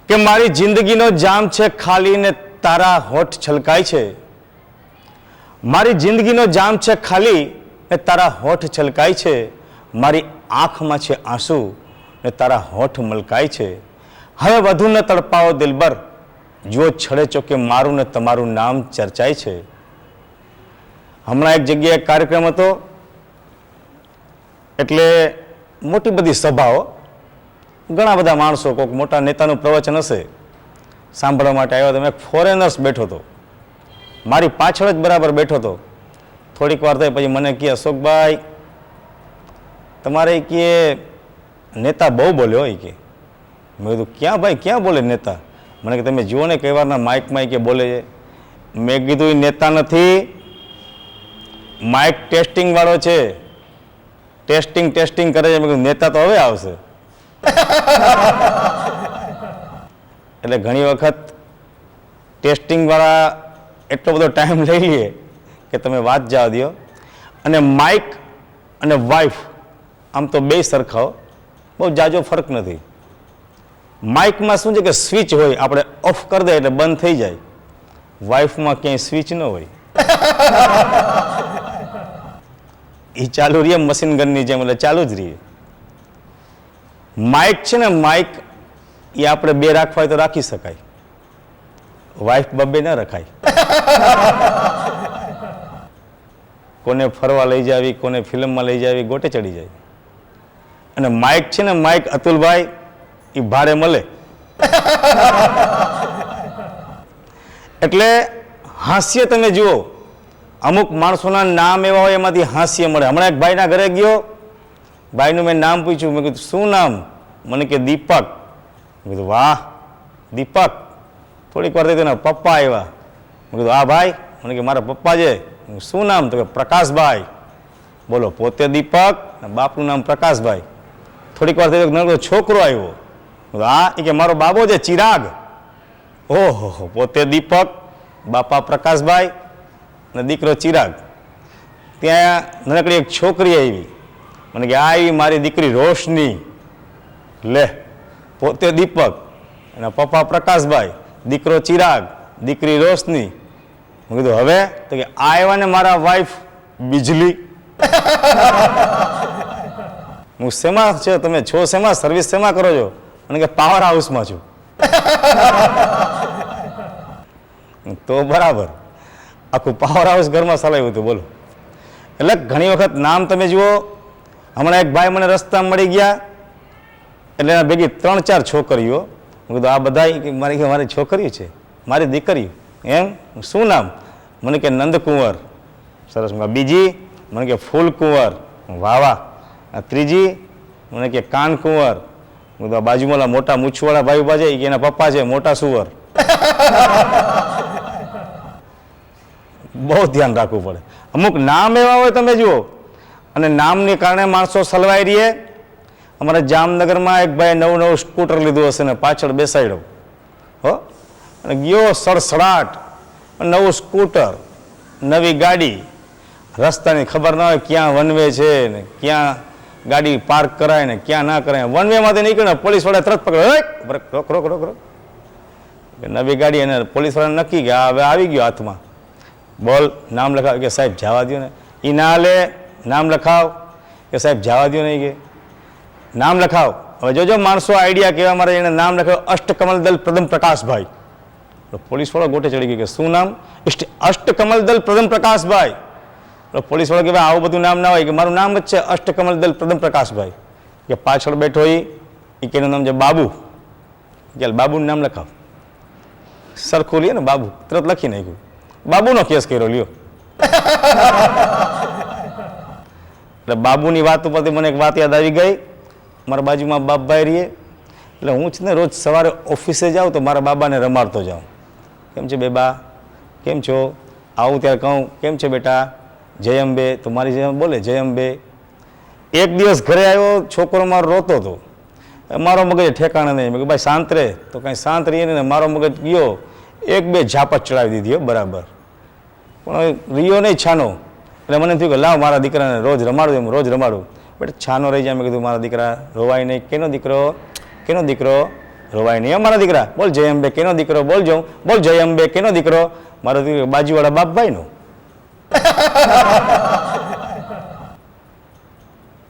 કે મારી જિંદગીનો જામ છે ખાલી ને તારા હોઠ છલકાય છે, મારી જિંદગીનો જામ છે ખાલી ને તારા હોઠ છલકાય છે, મારી આંખમાં છે આંસુ ને તારા હોઠ મલકાય છે, હવે વધુ ન તડપાવો દિલબર, જુઓ છડે ચોકે મારું ને તમારું નામ ચર્ચાય છે. હમણાં એક જગ્યાએ કાર્યક્રમ હતો, એટલે મોટી બધી સભાઓ, ઘણા બધા માણસો, કોઈક મોટા નેતાનું પ્રવચન હશે, સાંભળવા માટે આવ્યો હતો. એક ફોરેનર્સ બેઠો હતો, મારી પાછળ જ બરાબર બેઠો હતો. થોડીક વાર થઈ પછી મને કહે, અશોકભાઈ તમારે કે નેતા બહુ બોલ્યો હોય કે. મેં કીધું ક્યાં ભાઈ, ક્યાં બોલે નેતા? મને કે તમે જુઓ ને કઈ વારના માઇકમાં કે બોલે છે. મેં કીધું એ નેતા નથી, માઇક ટેસ્ટિંગ વાળો છે, ટેસ્ટિંગ કરે છે. મેં કીધું નેતા તો હવે આવશે. એટલે ઘણી વખત ટેસ્ટિંગ વાળા એટલો બધો ટાઈમ લઈ લે કે તમે વાત જવા દો. અને માઇક અને વાઇફ આમ તો બે સરખાઓ, બહુ જાજો ફરક નથી. માઇકમાં શું છે કે સ્વિચ હોય, આપણે ઓફ કરી દઈએ એટલે બંધ થઈ જાય. વાઇફમાં ક્યાંય સ્વિચ ન હોય, એ ચાલુ રહીએ મશીન ગનની જેમ, એટલે ચાલુ જ રહીએ. માઇક છે ને, માઇક એ આપણે બે રાખવા હોય તો રાખી શકાય, વાઇફ બબ્બે ના રખાય. કોને ફરવા લઈ જાવી, કોને ફિલ્મમાં લઈ જાવી, ગોટે ચડી જાય. અને માઇક છે ને, માઇક અતુલભાઈ એ ભાડે મળે. એટલે હાસ્ય તમે જુઓ, અમુક માણસોના નામ એવા હોય એમાંથી હાસ્ય મળે. હમણાં એક ભાઈના ઘરે ગયો, ભાઈનું મેં નામ પૂછ્યું. મેં કીધું શું નામ? મને કે દીપક. મેં કીધું વાહ દીપક. થોડીક વાર થઈ તેના પપ્પા આવ્યા. મેં કીધું હા ભાઈ. મને કે મારા પપ્પા છે. શું નામ? તો કે પ્રકાશભાઈ. બોલો, પોતે દીપક, બાપનું નામ પ્રકાશભાઈ. થોડીક વાર થઈ નાનો છોકરો આવ્યો. હા, એ કે મારો બાબો છે ચિરાગ. ઓહો, પોતે દીપક, બાપા પ્રકાશભાઈ અને દીકરો ચિરાગ. ત્યાં નાનકડી એક છોકરી આવી. મને કે આ આવી મારી દીકરી રોશની. લે, પોતે દીપક અને પપ્પા પ્રકાશભાઈ, દીકરો ચિરાગ, દીકરી રોશની. મેં કીધું હવે? તો કે આ આવ્યા ને મારા વાઈફ બિજલી. હું શેમાં છે, તમે છો શેમાં, સર્વિસ શેમાં કરો છો? મને કે પાવર હાઉસમાં છું. તો બરાબર, આખું પાવર હાઉસ ઘરમાં ચલાવ્યું હતું. બોલો. એટલે ઘણી વખત નામ તમે જુઓ. હમણાં એક ભાઈ મને રસ્તામાં મળી ગયા, એટલે એના ભેગી 3-4 છોકરીઓ. હું કીધું આ બધા મારી છોકરીઓ છે, મારી દીકરીઓ. એમ? શું નામ? મને કે નંદકુંવર. સરસ. બીજી? મને કે ફૂલકુંવર. વાહ વાહ. ત્રીજી? મને કે કાનકુંવર. બાજુમાં મોટા મૂછવાળા ભાઈ ઉભા છે, કે એના પપ્પા છે મોટા સુવર. બહુ ધ્યાન રાખવું પડે. અમુક નામ એવા હોય તમે જુઓ, અને નામને કારણે માણસો સલવાઈ રહીએ. અમારા જામનગરમાં એક ભાઈ નવું સ્કૂટર લીધું હશે ને પાછળ બેસાડ્યો હો, અને ગયો સડસડાટ. નવું સ્કૂટર, નવી ગાડી, રસ્તાની ખબર ના હોય, ક્યાં વનવે છે ને ક્યાં ગાડી પાર્ક કરાય ને ક્યાં ના કરાય. વનવે માંથી નીકળે, પોલીસ વાળા તરત પકડે, રોક. નવી ગાડી, અને પોલીસ વાળા નક્કી કે હવે આવી ગયો હાથમાં. બોલ, નામ લખાવ. કે સાહેબ જવા દો ને. એ ના લે, નામ લખાવ. કે સાહેબ જવા દો નહીં. કે નામ લખાવ. હવે જોજો માણસો આઈડિયા કેવા મારે, એને નામ લખાવ અષ્ટકમલ દલ પ્રથમ પ્રકાશભાઈ. પોલીસ વાળો ગોટે ચડી ગયો કે શું નામ? અષ્ટકમલ દલ પ્રથમ પ્રકાશભાઈ. પોલીસ વાળો કે ભાઈ આવું બધું નામ ના હોય. કે મારું નામ જ છે અષ્ટકમલ દલ પ્રથમ પ્રકાશભાઈ. કે પાછળ બેઠો એ કે એનું નામ છે બાબુ. કે બાબુનું નામ લખાવ. સરખું લ્યો ને બાબુ, તરત લખી નાખ્યું. બાબુનો કેસ કર્યો લ્યો. એટલે બાબુની વાત ઉપરથી મને એક વાત યાદ આવી ગઈ. મારા બાજુમાં બાપભાઈ રહીએ, એટલે હું છે ને રોજ સવારે ઓફિસે જાઉં તો મારા બાબાને રમાડતો જાઉં. કેમ છે બેબા, કેમ છો? આવું ત્યારે કહું કેમ છે બેટા? જય અંબે. તો મારી જેમ બોલે જય અંબે. એક દિવસ ઘરે આવ્યો, છોકરો મારો રોતો હતો. મારો મગજ ઠેકાણે નહીં. મેં કહ્યું ભાઈ શાંત રહે. તો કાંઈ શાંત રહીએ ને, મારો મગજ ગયો 1-2 ઝાપટ ચડાવી દીધી બરાબર, પણ રહ્યો નહીં છાનો. એટલે મને થયું કે લાવ મારા દીકરાને રોજ રમાડું, એમ રોજ રમાડું. બટ છાનો રહી જાય. મેં કીધું મારા દીકરા રોવાય નહીં. કેનો દીકરો? કેનો દીકરો? રોવાય નહીં અમારા દીકરા. બોલ જય અંબે કેનો દીકરો, બોલ જાઉં, બોલ જય અંબે કેનો દીકરો, મારો દીકરો બાજુવાળા બાપભાઈનો.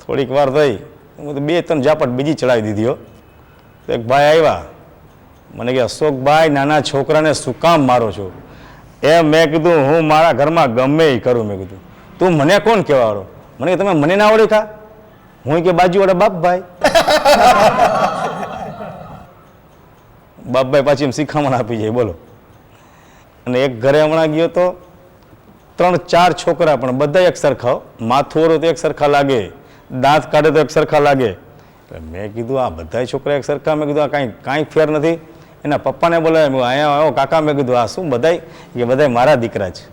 થોડીક વાર થઈ, હું તો 2-3 ઝાપટ બીજી ચડાવી દીધી હો. તો એક ભાઈ આવ્યા, મને કે અશોકભાઈ નાના છોકરાને શું કામ મારો છો? એ મેં કીધું હું મારા ઘરમાં ગમે એ કરું. મેં કીધું તું મને કોણ કહેવાળો? મને કે તમે મને ના ઓળખા? હું કે બાજુવાળા બાપભાઈ. બાપભાઈ પાછી એમ શિખામણ આપી જાય બોલો. અને એક ઘરે હમણાં ગયો તો 3-4 છોકરા પણ બધા એક સરખા, માથું ઓરો તો એક સરખા લાગે, દાંત કાઢે તો એક સરખા લાગે. મેં કીધું આ બધા છોકરા એક સરખા? મેં કીધું આ કાંઈ ફેર નથી. એના પપ્પાને બોલાવ્યા, અહીંયા આવો કાકા. મેં કીધું આ શું બધાય? કે બધાય મારા દીકરા છે.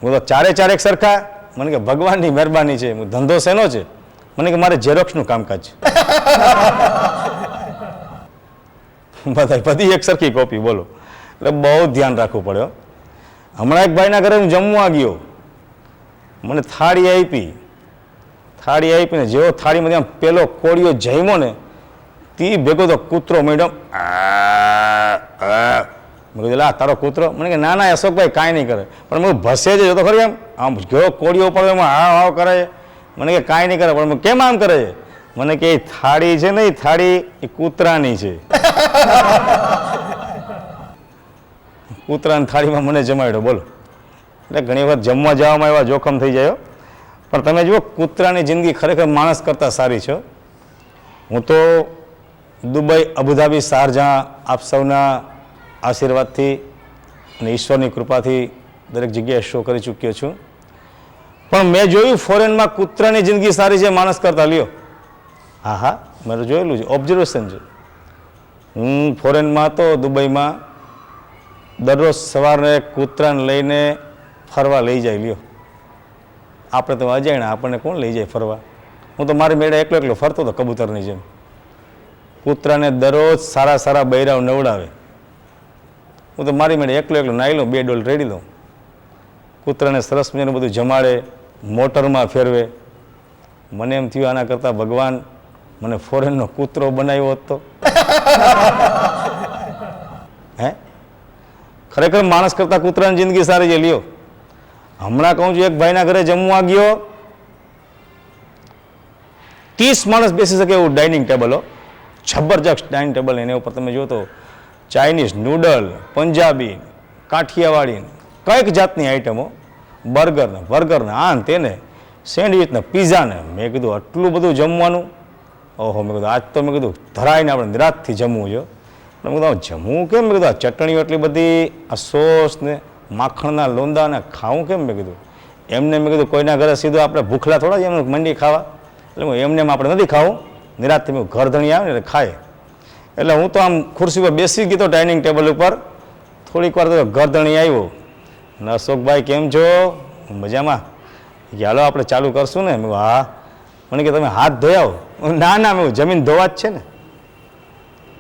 હું તો 4 એક સરખા? મને કે ભગવાનની મહેરબાની છે. ધંધો શેનો છે? મને કે મારે ઝેરોક્સનું કામકાજ છે. બધા બધી એક સરખી કોપી બોલો. એટલે બહુ ધ્યાન રાખવું પડે. હમણાં એક ભાઈના ઘરે હું જમવા ગયો, મને થાળી આપીને જેવો થાળીમાંથી આમ પેલો કોળિયો જમ્યો ને તે ભેગો તો કૂતરો મેડમ. મેં કીધું લા તારો કૂતરો? મને કે ના ના અશોકભાઈ કાંઈ નહીં કરે. પણ મને ભસે જ તો ખરી આમ ગયો કોળિયો ઉપર એમાં હાવ કરે. મને કે કાંઈ નહીં કરે. પણ કેમ આમ કરે છે? મને કે એ થાળી છે ને, એ થાળી એ કૂતરાની છે. કૂતરાની થાળીમાં મને જમાડ્યો બોલો. એટલે ઘણી વખત જમવા જવામાં એવા જોખમ થઈ જાય. પણ તમે જુઓ કૂતરાની જિંદગી ખરેખર માણસ કરતાં સારી છે. હું તો દુબઈ, અબુધાબી, શારજહાં આપ સૌના આશીર્વાદથી અને ઈશ્વરની કૃપાથી દરેક જગ્યાએ શો કરી ચૂક્યો છું. પણ મેં જોયું ફોરેનમાં કૂતરાની જિંદગી સારી છે માણસ કરતાં. લ્યો હા મેં જોયેલું છે, ઓબ્ઝર્વેશન છે. હું ફોરેનમાં હતો દુબઈમાં, દરરોજ સવારે કૂતરાને લઈને ફરવા લઈ જાય. લ્યો આપણે તો અજાણ્યા, આપણને કોણ લઈ જાય ફરવા? હું તો મારી મેળે એકલો ફરતો હતો કબૂતરની જેમ. કૂતરાને દરરોજ સારા બૈરાઓ નવડાવે. હું તો મારી મેળે એકલો નાહી લઉં, 2 ડોલ રેડી લઉં. કૂતરાને સરસ મજાનું બધું જમાડે, મોટરમાં ફેરવે. મને એમ થયું આના કરતાં ભગવાન મને ફોરેનનો કૂતરો બનાવ્યો હોત તો. હે ખરેખર માણસ કરતાં કૂતરાની જિંદગી સારી છે. લ્યો હમણાં કહું છું, એક ભાઈના ઘરે જમવા ગયો, 30 માણસ બેસી શકે એવું ડાઇનિંગ ટેબલ હો, જબરજસ્ત ડાઇનિંગ ટેબલ. એના ઉપર તમે જો તો ચાઇનીઝ, નૂડલ, પંજાબી, કાઠિયાવાડી, કંઈક જાતની આઈટમો, બર્ગર ને આન તેને, સેન્ડવિચ ને પીઝા ને. મેં કીધું આટલું બધું જમવાનું? ઓહો, મેં કીધું આજ તો મેં કીધું ધરાઈને આપણે નિરાતથી જમવું છે. મેં કીધું જમવું કેમ? મેં કીધું આ ચટણીઓ એટલી બધી, આ સોસ ને માખણના લોંદા ને ખાવું કેમ? મેં કીધું એમને. મેં કીધું કોઈના ઘરે સીધું આપણે ભૂખલા થોડા એમને મંડી ખાવા? એટલે એમને આપણે નથી ખાવું, નિરાતથી મેં ઘર ધણી આવે ને એટલે ખાય. એટલે હું તો આમ ખુરશી પર બેસી ગયો ડાઇનિંગ ટેબલ ઉપર. થોડીક વાર તો ઘર ધણી આવ્યો, ને અશોકભાઈ કેમ છો? મજામાં? હાલો આપણે ચાલુ કરશું ને? મેં હા. મને કે તમે હાથ ધોઈ આવો? ના મેં જમીન ધોવા જ છે ને,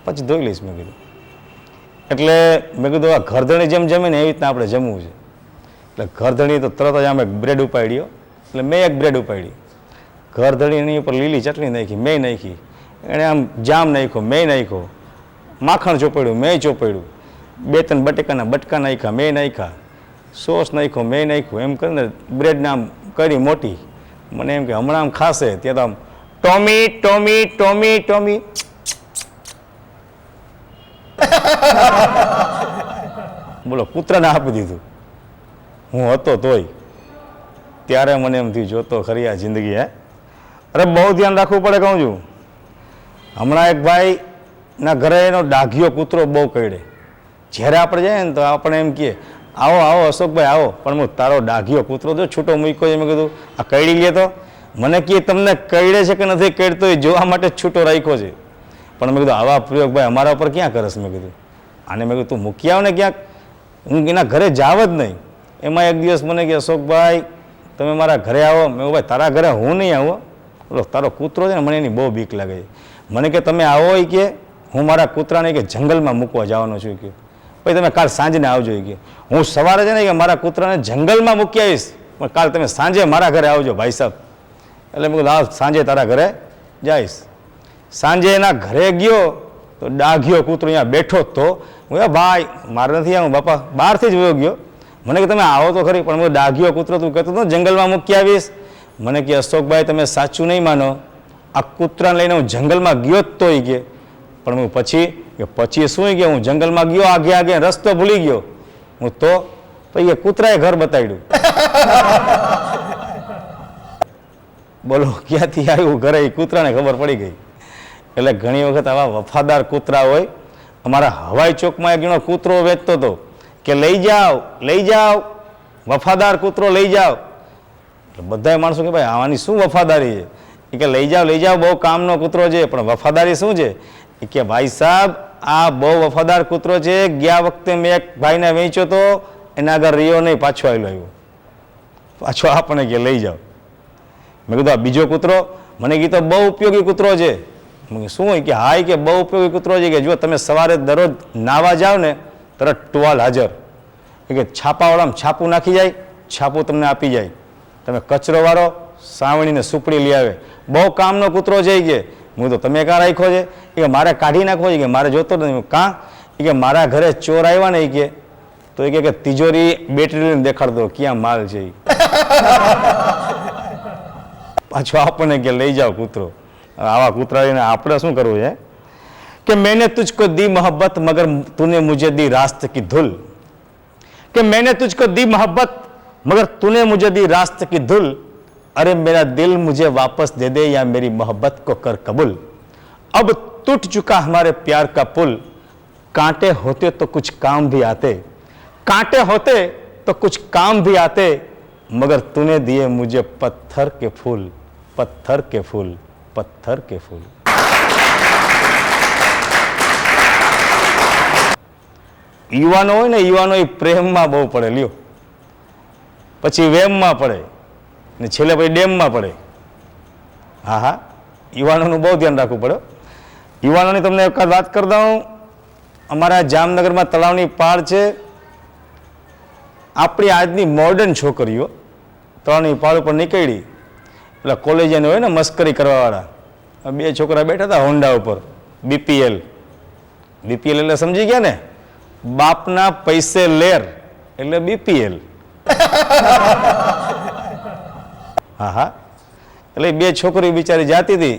પછી ધોઈ લઈશ. મેં કીધું એટલે મેં કીધું આ ઘરધણી જેમ જમીને એવી રીતના આપણે જમવું છે. એટલે ઘરધણી તો તરત જ આમ એક બ્રેડ ઉપાડ્યો. એટલે મેં એક બ્રેડ ઉપાડી. ઘરધણી એની ઉપર લીલી ચટણી નાખી, મેં નાખી. એણે આમ જામ નાખ્યો, મેં નાખ્યો. માખણ ચોપાડ્યું, મેં ચોપાડ્યું. 2-3 બટેકાના બટકા નાખ્યા, મેં નાખ્યા. સોસ નાખ્યો, મેં નાખ્યું. એમ કરીને બ્રેડને આમ કરી મોટી. મને એમ કે હમણાં આમ ખાશે ત્યાં તો આમ ટોમી ટોમી ટોમી ટોમી. બોલો કૂતરાને આપી દીધું. હું હતો તોય ત્યારે મને એમ થયું જોતો ખરી આ જિંદગી. હે અરે બહુ ધ્યાન રાખવું પડે કહું છું. હમણાં એક ભાઈના ઘરે એનો ડાઘિયો કૂતરો બહુ કરડે. જ્યારે આપણે જઈએ ને તો આપણે એમ કહીએ આવો અશોકભાઈ આવો, પણ હું તારો ડાઘિયો કૂતરો જો છૂટો મૂક્યો છે. મેં કીધું આ કરડી લે તો. મને કહે તમને કરડે છે કે નથી કરડતો એ જોવા માટે જ છૂટો રાખ્યો છે. પણ મેં કીધું આવા પ્રયોગ ભાઈ અમારા ઉપર ક્યાં કરસ? મેં કીધું આને મેં કીધું તું મૂકી આવ ને ક્યાંક, હું એના ઘરે જાવ જ નહીં. એમાં એક દિવસ મને કે અશોકભાઈ તમે મારા ઘરે આવો. મેં ભાઈ તારા ઘરે હું નહીં આવો, બોલો તારો કૂતરો છે ને મને એની બહુ બીક લાગે છે. મને કે તમે આવો એ કે હું મારા કૂતરાને કે જંગલમાં મૂકવા જવાનો છું. કે ભાઈ તમે કાલ સાંજને આવજો. કે હું સવારે છે ને કે મારા કૂતરાને જંગલમાં મૂકી આવીશ, પણ કાલ તમે સાંજે મારા ઘરે આવજો ભાઈ સાહેબ. એટલે મેં કીધું સાંજે તારા ઘરે જઈશ. સાંજે એના ઘરે ગયો તો ડાઘ્યો કૂતરો અહીંયા બેઠો જ તો. હું ભાઈ મારે નથી આવું બાપા, બહારથી જ વયો ગયો. મને કે તમે આવો તો ખરી, પણ હું ડાઘ્યો કૂતરો તું કહેતો હતો જંગલમાં મૂકી આવીશ. મને કે અશોકભાઈ તમે સાચું નહીં માનો, આ કૂતરાને લઈને હું જંગલમાં ગયો જ તોય કે, પણ હું પછી શું કે હું જંગલમાં ગયો આગે આગે રસ્તો ભૂલી ગયો. હું તો પછી કૂતરાએ ઘર બતાવ્યું. બોલો ક્યાંથી આવ્યું ઘરે, એ કૂતરાને ખબર પડી ગઈ. એટલે ઘણી વખત આવા વફાદાર કૂતરા હોય. અમારા હવાઈ ચોકમાં એક જણો કૂતરો વેચતો હતો કે લઈ જાઓ વફાદાર કૂતરો લઈ જાઓ. એટલે બધા માણસો કે ભાઈ આવાની શું વફાદારી છે? એ કે લઈ જાઓ બહુ કામનો કૂતરો છે, પણ વફાદારી શું છે? એ કે ભાઈ સાહેબ આ બહુ વફાદાર કૂતરો છે, ગયા વખતે મેં એક ભાઈને વેચ્યો તો એના આગળ રહ્યો નહીં, પાછો આવ્યો, પાછો આપણને કે લઈ જાઓ. મેં કીધું આ બીજો કૂતરો? મને કીધું બહુ ઉપયોગી કૂતરો છે. શું હોય કે હા કે બહુ ઉપયોગી કૂતરો છે કે જો તમે સવારે દરરોજ નાવા જાઓ ને તરત ટુવાલ હાજર, કે છાપાવાળામાં છાપું નાખી જાય, છાપું તમને આપી જાય. તમે કચરો વાળો સાવણીને સુપડી લઈ આવે, બહુ કામનો કૂતરો છે કે. હું તો તમે કાં રાખ્યો છે? એ કે મારે કાઢી નાખવો છે કે મારે જોતો નથી. કાં? એ કે મારા ઘરે ચોર આવ્યા ને એ કે, તો એ કે તિજોરી બેટરી લઈને દેખાડતો ક્યાં માલ છે. પાછો આપણને કે લઈ જાઓ કૂતરો. આવા કૂતરા લઈને આપણે શું કરવું છે કે મેને તુझको दी मोहब्बत मगर तूने मुझे दी रास्त की धूल, कि मैंने तुझको दी मोहब्बत मगर तूने मुझे दी रास्त की धूल, अरे मेरा दिल मुझे वापस दे दे या मेरी मोहब्बत को कर कबूल, अब टूट चुका हमारे प्यार का पुल, कांटे होते तो कुछ काम भी आते, कांटे होते तो कुछ काम भी आते, मगर तूने दिए मुझे पत्थर के फूल, पत्थर के फूल, पत्थर के फूल. યુવાનો હોય ને, યુવાનો એ પ્રેમમાં બહુ પડે લ્યો, પછી વેમમાં પડે ને છેલ્લે પછી ડેમમાં પડે. હા યુવાનોનું બહુ ધ્યાન રાખવું પડે. યુવાનોની તમને એક વાત કરી દઉં. અમારા જામનગરમાં તળાવની પાળ છે. આપણી આજની મોડર્ન છોકરીઓ તળાવની પાળ ઉપર નીકળી, એટલે કોલેજિયન હોય ને મસ્કરી કરવાવાળા, બે છોકરા બેઠા હતા હોન્ડા ઉપર, બીપીએલ એટલે સમજી ગયા ને, બાપના પૈસે લેર એટલે બીપીએલ. હા એટલે બે છોકરીઓ બિચારી જાતી હતી,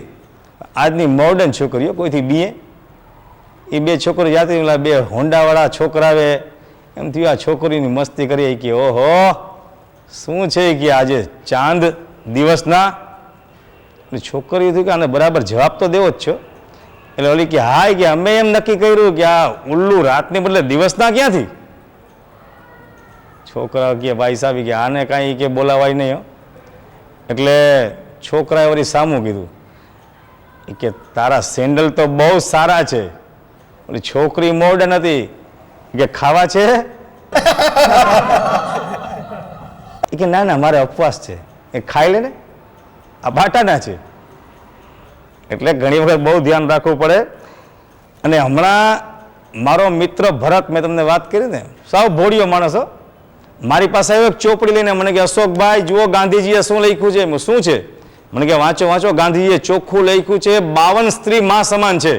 આજની મોડર્ન છોકરીઓ, કોઈથી બીએ. એ બે છોકરીઓ જાતી હતી, બે હોન્ડાવાળા છોકરા આવે એમ થયું આ છોકરીની મસ્તી કરીએ કે ઓહો શું છે કે આજે ચાંદ દિવસના. છોકરી થયું કે આને બરાબર જવાબ તો દેવો જ છો. એટલે ઓલી કે હાય કે અમે એમ નક્કી કર્યું કે આ ઉલ્લુ રાતને બદલે દિવસના ક્યાંથી. છોકરા કે ભાઈ સાહેબ કે આને કાંઈ કે બોલાવાય નહીં. એટલે છોકરાએ વળી સામું કીધું કે તારા સેન્ડલ તો બહુ સારા છે. ઓલી છોકરી મોડર્ન હતી કે ખાવા છે? કે ના ના મારે ઉપવાસ છે, એ ખાઈ લે ને, આ બાટાના છે. એટલે ઘણી વખત બહુ ધ્યાન રાખવું પડે. અને હમણાં મારો મિત્ર ભરત, મેં તમને વાત કરી ને, સાવ ભોળિયો માણસ, મારી પાસે આવ્યો એક ચોપડી લઈને. મને કે અશોકભાઈ જુઓ ગાંધીજીએ શું લખ્યું છે. શું છે? મને કે વાંચો ગાંધીજીએ ચોખ્ખું લખ્યું છે 52 સ્ત્રી માં સમાન છે.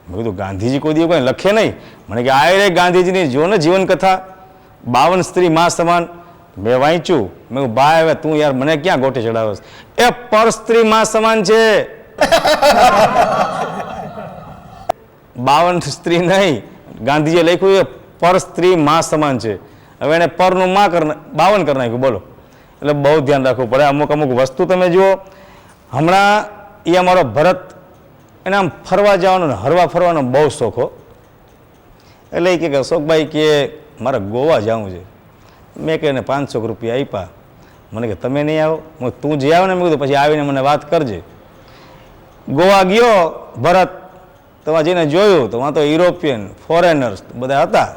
મેં કીધું ગાંધીજી કોઈ દિવસ કોઈ લખે નહીં. મને કે આ રે ગાંધીજીની જો ને જીવન કથા 52 સ્ત્રી માં સમાન. મેં વાંચ્યું. મેં કહ્યું ભાઈ હવે તું યાર મને ક્યાં ગોટે ચડાવે? એ પર સ્ત્રી માં સમાન છે. 52 સ્ત્રી નહીં, ગાંધીજીએ લખ્યું એ પર સ્ત્રી માં સમાન છે. હવે એને પરનું માં 52 કરી નાખ્યું. બોલો. એટલે બહુ ધ્યાન રાખવું પડે. અમુક વસ્તુ તમે જુઓ. હમણાં એ અમારો ભરત, એને આમ ફરવા જવાનો ને હરવા ફરવાનો બહુ શોખ હો. એટલે એ કે અશોકભાઈ કે મારે ગોવા જવું છે. મેં કે એને 500 રૂપિયા આપ્યા. મને કે તમે નહીં આવો? તું જે આવો ને મેં કીધું પછી આવીને મને વાત કરજે. ગોવા ગયો ભરત, તો જઈને જોયું તો તો યુરોપિયન ફોરેનર્સ બધા હતા.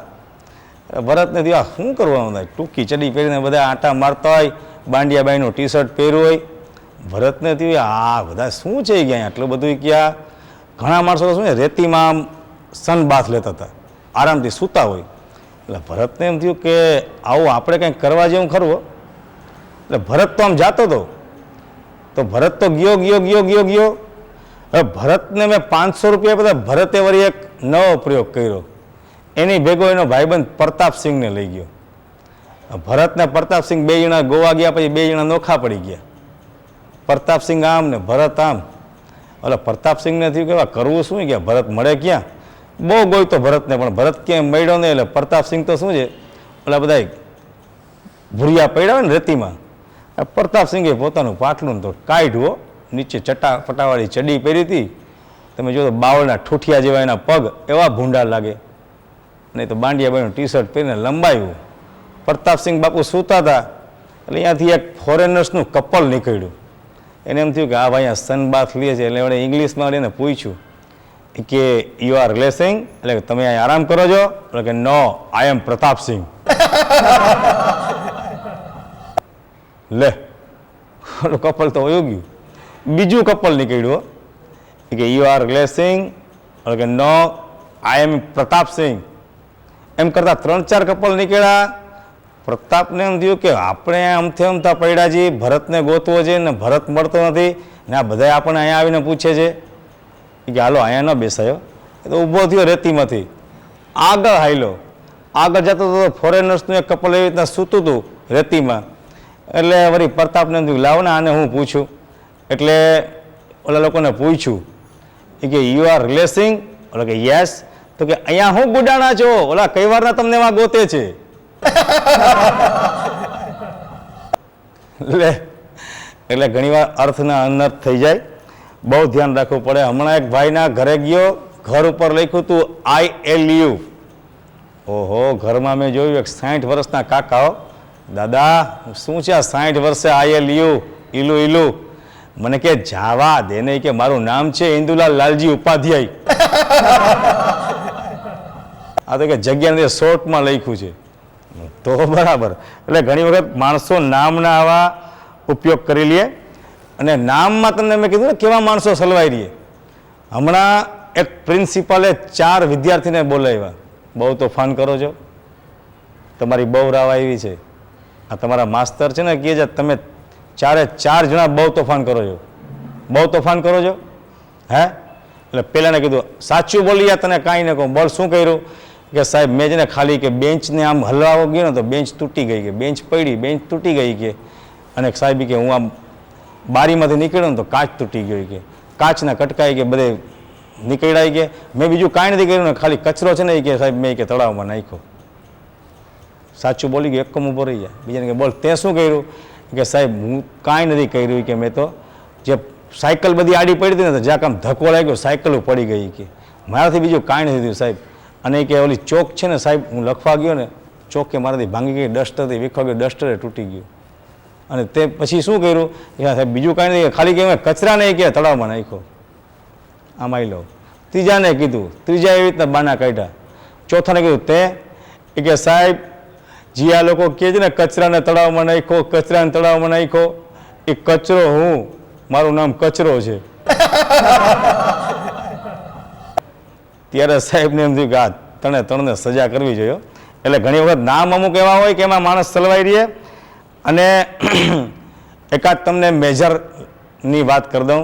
ભરતને થયું આ શું કરવાનું થાય, ટૂંકી ચડી પહેરીને બધા આંટા મારતા હોય, બાંડિયાબાઈનું ટી શર્ટ પહેર્યું હોય. ભરતને થયું આ બધા શું છે ક્યાં આટલું બધું ક્યાં. ઘણા માણસો તો શું છે રેતીમાં આમ સન બાથ લેતા હતા, આરામથી સૂતા હોય. એટલે ભરતને એમ થયું કે આવું આપણે કંઈક કરવા જેવું ખરું. એટલે ભરત તો આમ જાતો હતો. તો ભરત તો ગયો. હવે ભરતને મેં 500 રૂપિયા બધા ભરતે વળી એક નવો પ્રયોગ કર્યો. એની ભેગો એનો ભાઈબંધ પ્રતાપસિંહને લઈ ગયો. ભરત ને પ્રતાપસિંહ બે જણા ગોવા ગયા, પછી બે જણા નોખા પડી ગયા. પ્રતાપસિંહ આમ ને ભરત આમ. એટલે પ્રતાપસિંહને થયું કે કરવું શું કે ભરત મળે ક્યાં, બહુ ગોઈતો ભરતને, પણ ભરત ક્યાંય મળ્યો નહીં. એટલે પ્રતાપસિંહ તો શું છે, ઓલા બધા ભૂરિયા પડ્યા હોય ને રેતીમાં, પ્રતાપસિંહે પોતાનું પાટલું તો કાઢ્યું, નીચે પટાવાળી ચડી પહેરી હતી. તમે જો તો બાવળના ઠૂઠિયા જેવા એના પગ એવા ભૂંડા લાગે, નહીં તો બાંડિયા બાઈનું ટી શર્ટ પહેરીને લંબાયું. પ્રતાપસિંહ બાપુ સૂતા હતા, એટલે અહીંયાથી એક ફોરેનર્સનું કપલ નીકળ્યું. એને એમ થયું કે આ ભાઈ આ સનબાથ લે છે, એટલે એણે ઇંગ્લિશમાં એને પૂછ્યું કે યુ આર રિલેસિંગ, એટલે કે તમે અહીં આરામ કરો છો? એટલે કે નો, આઈ એમ પ્રતાપસિંહ. લે, કપલ તો વયું ગયું. બીજું કપલ નીકળ્યું કે યુ આર રિલેસિંગ, એટલે કે નો, આઈ એમ પ્રતાપસિંહ. એમ કરતા 3-4 કપલ નીકળ્યા. પ્રતાપને એમ થયું કે આપણે અમથા પડ્યા છીએ, ભરતને ગોતવો છે ને ભરત મળતો નથી, ને આ બધા આપણે અહીંયા આવીને પૂછે છે કે હાલો અહીંયા ન બેસાયો. એ તો ઊભો થયો રેતીમાંથી, આગળ હાલ્યો. આગળ જતો તો ફોરેનર્સનું એક કપલ એવી રીતના સૂતું હતું રેતીમાં. એટલે વળી પ્રતાપને એમ થયું લાવો ને આને હું પૂછું. એટલે ઓલા લોકોને પૂછ્યું કે યુ આર રિલેસિંગ, ઓલા કે યસ. તો કે અહીંયા હું ગુડાણા છો, ઓલા કઈ વારના તમને એમાં ગોતે છે. એટલે ઘણીવાર અર્થના અનર્થ થઈ જાય, બહુ ધ્યાન રાખવું પડે. હમણાં એક ભાઈના ઘરે ગયો, ઘર ઉપર લખ્યું હતું ILU. ઓહો, ઘરમાં મેં જોયું એક 60 વર્ષના કાકા, દાદા શું છે આ 60 વર્ષે ILU, ઈલુ ઈલુ. મને કે જાવા દે ને, કે મારું નામ છે ઇન્દુલાલ લાલજી ઉપાધ્યાય. આ તો કે જગ્યાને શોર્ટમાં લખ્યું છે, તો બરાબર. એટલે ઘણી વખત માણસો નામના આવા ઉપયોગ કરી લે. અને નામમાં તમને મેં કીધું ને કેવા માણસો સલવાઈ રહીએ. હમણાં એક પ્રિન્સિપાલે 4 વિદ્યાર્થીને બોલાવ્યા. બહુ તોફાન કરો છો, તમારી બહુ રાવ આવી છે. આ તમારા માસ્તર છે ને કહે છે તમે 4 જણા બહુ તોફાન કરો છો, બહુ તોફાન કરો છો. હે? એટલે પેલાને કીધું સાચું બોલી તને કાંઈ ન કહું. બોલ શું કર્યું? કે સાહેબ મેં છે ને ખાલી કે બેન્ચને આમ હલાવો ગયો ને તો બેન્ચ તૂટી ગઈ, કે બેન્ચ પડી, બેન્ચ તૂટી ગઈ કે. અને સાહેબ કે હું આમ બારીમાંથી નીકળ્યો ને તો કાચ તૂટી ગયો, કે કાચના કટકાઈ કે બધે નીકળાય. કે મેં બીજું કાંઈ નથી કર્યું ને, ખાલી કચરો છે ને એ કે સાહેબ મેં કે તળાવમાં નાખ્યો. સાચું બોલી ગયો, એકમ ઊભો રહી જાય. બીજાને કે બોલ તે શું કર્યું? કે સાહેબ હું કાંઈ નથી કર્યું, કે મેં તો જે સાયકલ બધી આડી પડી હતી ને તો જ્યાં કામ ધક્કો લાગ્યો સાયકલ પડી ગઈ, કે મારાથી બીજું કાંઈ નથી થયું સાહેબ. અને કે ઓલી ચોક છે ને સાહેબ, હું લખવા ગયો ને ચોક કે મારાથી ભાંગી ગઈ, ડસ્ટરથી વીખવા ગયો, ડસ્ટરે તૂટી ગયું. અને તે પછી શું કર્યું કે સાહેબ બીજું કાંઈ નહીં, ખાલી કે મેં કચરા નહીં કે તળાવમાં નાખ્યો. આમ આવી લો. ત્રીજાને કીધું, ત્રીજા એવી રીતના બાના કાઢ્યા. ચોથાને કીધું તે કે સાહેબ જે આ લોકો કહે છે ને કચરાને તળાવમાં નાખ્યો, કચરાને તળાવમાં નાખ્યો, એ કચરો હું, મારું નામ કચરો છે. ત્યારે સાહેબને એમ થયું કે આ ત્રણે સજા કરવી જોઈએ. એટલે ઘણી વખત નામ અમુક એવા હોય કે એમાં માણસ સલવાઈ રહે. અને એકાદ તમને મેજરની વાત કરી દઉં.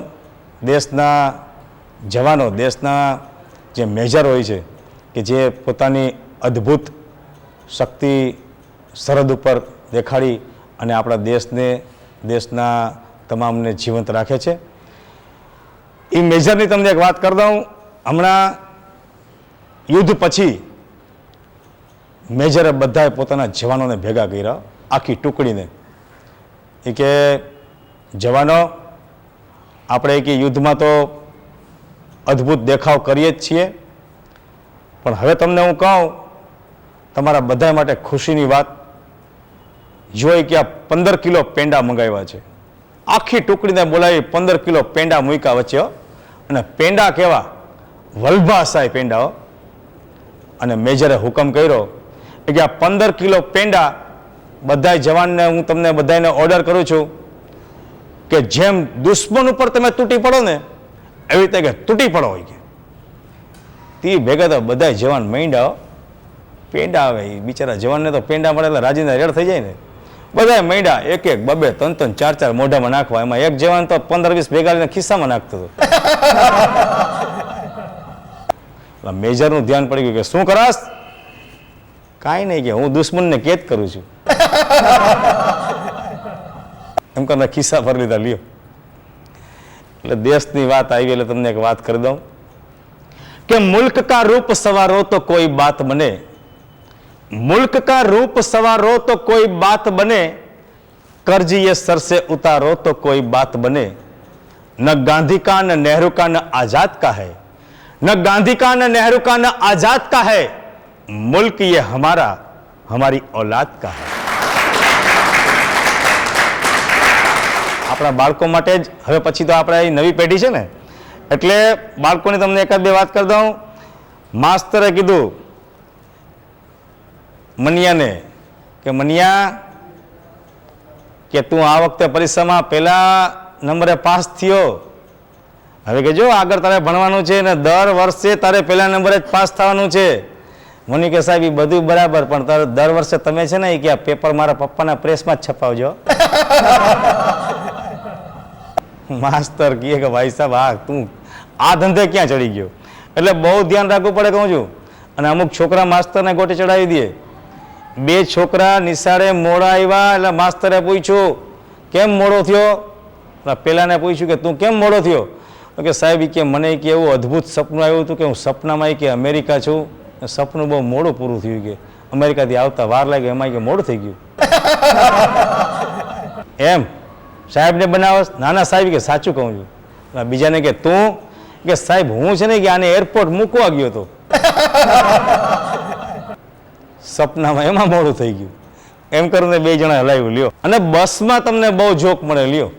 દેશના જવાનો, દેશના જે મેજર હોય છે કે જે પોતાની અદ્ભુત શક્તિ સરહદ ઉપર દેખાડી અને આપણા દેશના તમામને જીવંત રાખે છે. એ મેજરની તમને એક વાત કરી દઉં. હમણાં યુદ્ધ પછી મેજરે બધાએ પોતાના જવાનોને ભેગા કર્યા, આખી ટુકડીને. એ કે જવાનો, આપણે કે યુદ્ધમાં તો અદ્ભુત દેખાવ કરીએ જ છીએ, પણ હવે તમને હું કહું તમારા બધા માટે ખુશીની વાત, જોઈ કે આ 15 કિલો પેંડા મંગાવ્યા છે. આખી ટુકડીને બોલાવી 15 કિલો પેંડા મૂક્યા વચ્ચે. અને પેંડા કેવા વલ્ભાશાય પેંડાઓ. અને મેજરે હુકમ કર્યો કે આ 15 કિલો પેંડા બધા જવાનને હું તમને બધાને ઓર્ડર કરું છું કે જેમ દુશ્મન ઉપર તમે તૂટી પડો ને એવી રીતે કે તૂટી પડો હોય. કે તે ભેગા તો બધા જવાન માંડ્યા પેંડા આવે. એ બિચારા જવાનને તો પેંડા મળે એટલે રાજીના રેડ થઈ જાય ને. બધા માંડ્યા એક એક બબે ત્રણ ત્રણ ચાર ચાર મોઢામાં નાખવા. એમાં એક જવાન તો 15-20 ભેગા લઈને ખિસ્સામાં નાખતો હતો. મેજરનું ધ્યાન પડી ગયું કે શું કરાસ? કાંઈ નહીં કે હું દુશ્મનને કેદ કરું છું. એમ કરતા ખિસ્સા ભરી લીધા. લ્યો, એટલે દેશની વાત આવી એટલે તમને એક વાત કરી દઉં કે મુલ્ક કા રૂપ સવારો તો કોઈ બાત બને, मुल्क का रूप सवारो तो कोई बात बने, कर्ज ये सर से उतारो तो कोई बात बने. न गांधी का न नेहरू का न आजाद का है, न गांधी का न नेहरू का न आजाद का है, मुल्क ये हमारा हमारी औलाद का है. આપણા બાળકો માટે જ હવે પછી તો આપણે નવી પેઢી છે ને, એટલે બાળકોની તમને એકાદ બે વાત કરી દઉં. માસ્તરે કીધું મનિયાને કે મનિયા કે તું આ વખતે પરીક્ષામાં પહેલા નંબરે પાસ થયો, હવે કે જો આગળ તારે ભણવાનું છે ને દર વર્ષે તારે પહેલા નંબરે જ પાસ થવાનું છે. મની કે સાહેબ એ બધું બરાબર, પણ તારે દર વર્ષે તમે છે ને કે આ પેપર મારા પપ્પાના પ્રેસમાં જ છપાવજો. માસ્તર કહે કે ભાઈ સાહેબ હા તું આ ધંધે ક્યાં ચડી ગયો? એટલે બહુ ધ્યાન રાખવું પડે કહું છું. અને અમુક છોકરા માસ્તરને ગોટે ચડાવી દે. બે છોકરા નિશાળે મોડા આવ્યા એટલે માસ્તરે પૂછ્યું કેમ મોડો થયો? પેલાને પૂછ્યું કે તું કેમ મોડો થયો? તો કે સાહેબ કે મને કે એવું અદ્ભુત સપનું આવ્યું હતું કે હું સપનામાં કે અમેરિકા છું, સપનું બહુ મોડું પૂરું થયું, કે અમેરિકાથી આવતા વાર લાગે એમાં કે મોડું થઈ ગયું. એમ સાહેબને બનાવસ? નાના સાહેબ કે સાચું કહું છું. બીજાને કે તું? કે સાહેબ હું છે ને કે આને એરપોર્ટ મૂકવા ગયો હતો, સપનામાં એમાં મોડું થઈ ગયું. એમ કરીને બે જણા હલાવ્યું. લ્યો, અને બસમાં તમને બહુ જોક મળે. લ્યો,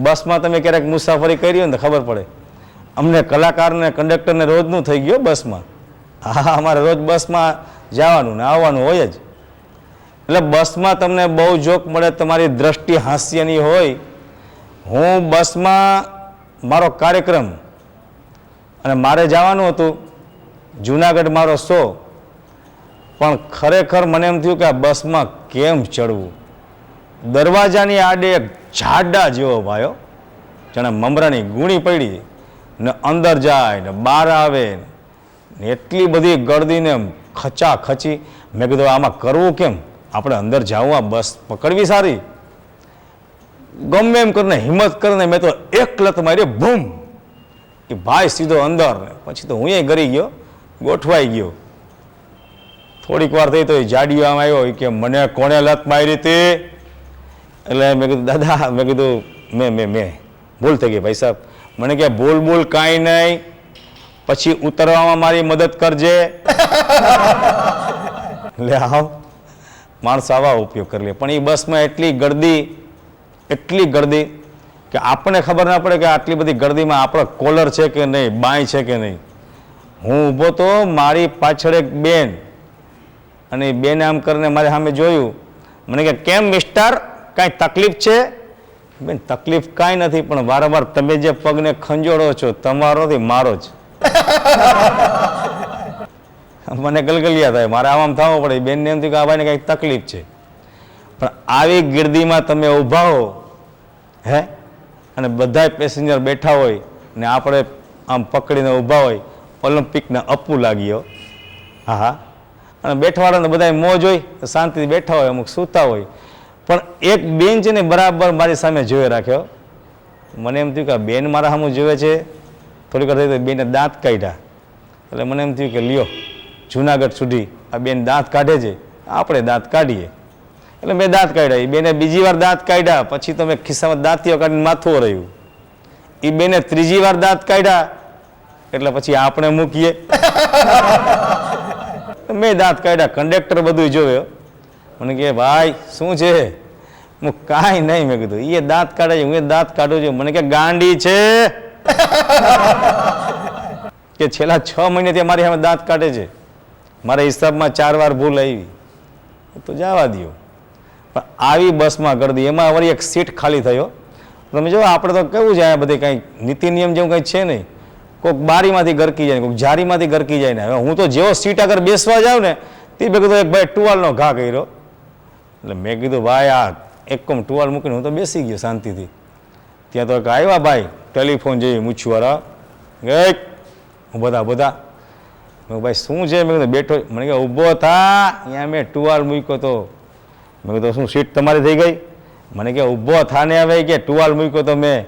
બસમાં તમે ક્યારેક મુસાફરી કરી હોય ને ખબર પડે. અમને કલાકારને કંડક્ટરને રોજનું થઈ ગયું બસમાં. હા, અમારે રોજ બસમાં જવાનું ને આવવાનું હોય જ. એટલે બસમાં તમને બહુ જોક મળે, તમારી દ્રષ્ટિ હાસ્યની હોય. હું બસમાં મારો કાર્યક્રમ અને મારે જવાનું હતું જુનાગઢ મારો શો, પણ ખરેખર મને એમ થયું કે આ બસમાં કેમ ચડવું. દરવાજાની આડે એક જાડા જેવો ભાઈઓ જાણે મમરાની ગુણી પડી ને અંદર જાય ને બહાર આવે ને એટલી બધી ગળદીને ખચા ખચી. મેં કીધું આમાં કરવું કેમ? આપણે અંદર જવું, આ બસ પકડવી સારી. ગમે એમ કરીને હિંમત કરીને મેં તો એક લત મારી, બૂમ, એ ભાઈ સીધો અંદર. પછી તો હું એ ગરી ગયો, ગોઠવાઈ ગયો. થોડીક વાર થઈ તો એ જાડીઓ આમ આવ્યો કે મને કોણે લત મારી હતી? એટલે મેં કીધું દાદા, મેં કીધું મેં ભૂલ થઈ ગઈ ભાઈ સાહેબ. મને કે ભૂલ કાંઈ નહીં, પછી ઉતરવામાં મારી મદદ કરજે. એટલે આવ માણસો આવા ઉપયોગ કરી લે. પણ એ બસમાં એટલી ગળદી કે આપણને ખબર ના પડે કે આટલી બધી ગળદીમાં આપણો કોલર છે કે નહીં, બાંય છે કે નહીં. હું ઊભો તો, મારી પાછળ એક બેન, અને એ બેને આમ કરીને મારી સામે જોયું. મને કે કેમ મિસ્ટર, કાંઈ તકલીફ છે? બેન તકલીફ કાંઈ નથી, પણ વારંવાર તમે જે પગને ખંજોળો છો તમારો નથી મારો જ. મને ગલગલિયા થાય, મારે આમ થવું પડે. બેનને એમ થયું કે આ ભાઈને કંઈક તકલીફ છે. પણ આવી ગીર્દીમાં તમે ઊભા હો, હે, અને બધા પેસેન્જર બેઠા હોય ને આપણે આમ પકડીને ઊભા હોય, ઓલિમ્પિકના અપ્પુ લાગ્યો. હા હા, અને બેઠવાળાને બધા મોજ હોય તો શાંતિથી બેઠા હોય, અમુક સૂતા હોય. પણ એક બેન છે ને બરાબર મારી સામે જોઈ રાખ્યો. મને એમ થયું કે આ બેન મારા સામે જોવે છે. થોડીક વાર થઈ તો બેને દાંત કાઢ્યા. એટલે મને એમ થયું કે લ્યો, જુનાગઢ સુધી આ બેન દાંત કાઢે છે, આપણે દાંત કાઢીએ. એટલે મેં દાંત કાઢ્યા. એ બેને બીજી વાર દાંત કાઢ્યા. પછી તો મેં ખિસ્સામાં દાંતીઓ કાઢીને માથું રહ્યું. એ બેને ત્રીજી વાર દાંત કાઢ્યા. એટલે પછી આપણે મૂકીએ. મેં દાંત કાઢ્યા. કંડક્ટર બધું જોયો. મને કે ભાઈ શું છે? હું કાંઈ નહીં. મેં કીધું એ દાંત કાઢે છે, હું એ દાંત કાઢું છું. મને કે ગાંડી છે કે છેલ્લા 6 મહિનાથી મારી સામે દાંત કાઢે છે. મારા હિસાબમાં 4 વાર ભૂલ આવી તો જવા દો. પણ આવી બસમાં ગળદી, એમાં વળી એક સીટ ખાલી થયો. તમે જો આપણે તો કેવું છે, બધે કાંઈ નીતિ નિયમ જેવું કંઈ છે નહીં. કોઈક બારીમાંથી ગરકી જાય ને કોઈક જારીમાંથી ગરકી જાય ને. હવે હું તો જેવો સીટ આગળ બેસવા જાઉં ને તે ભેગું તો એક ભાઈ ટુવાલનો ઘા કર્યો. એટલે મેં કીધું ભાઈ આ એકમ ટુવાલ મૂકીને હું તો બેસી ગયો શાંતિથી. ત્યાં તો આવ્યા ભાઈ ટેલિફોન જેવી મૂછવાળા ગઈ હું બધા મેં ભાઈ શું છે? મેં કીધું બેઠો. મને કે ઊભો થા, અહીંયા મેં ટુવાલ મૂક્યો તો. મેં કીધું શું સીટ તમારી થઈ ગઈ? મને કે ઊભો થાને હવે કે ટુવાલ મૂક્યો તો મેં.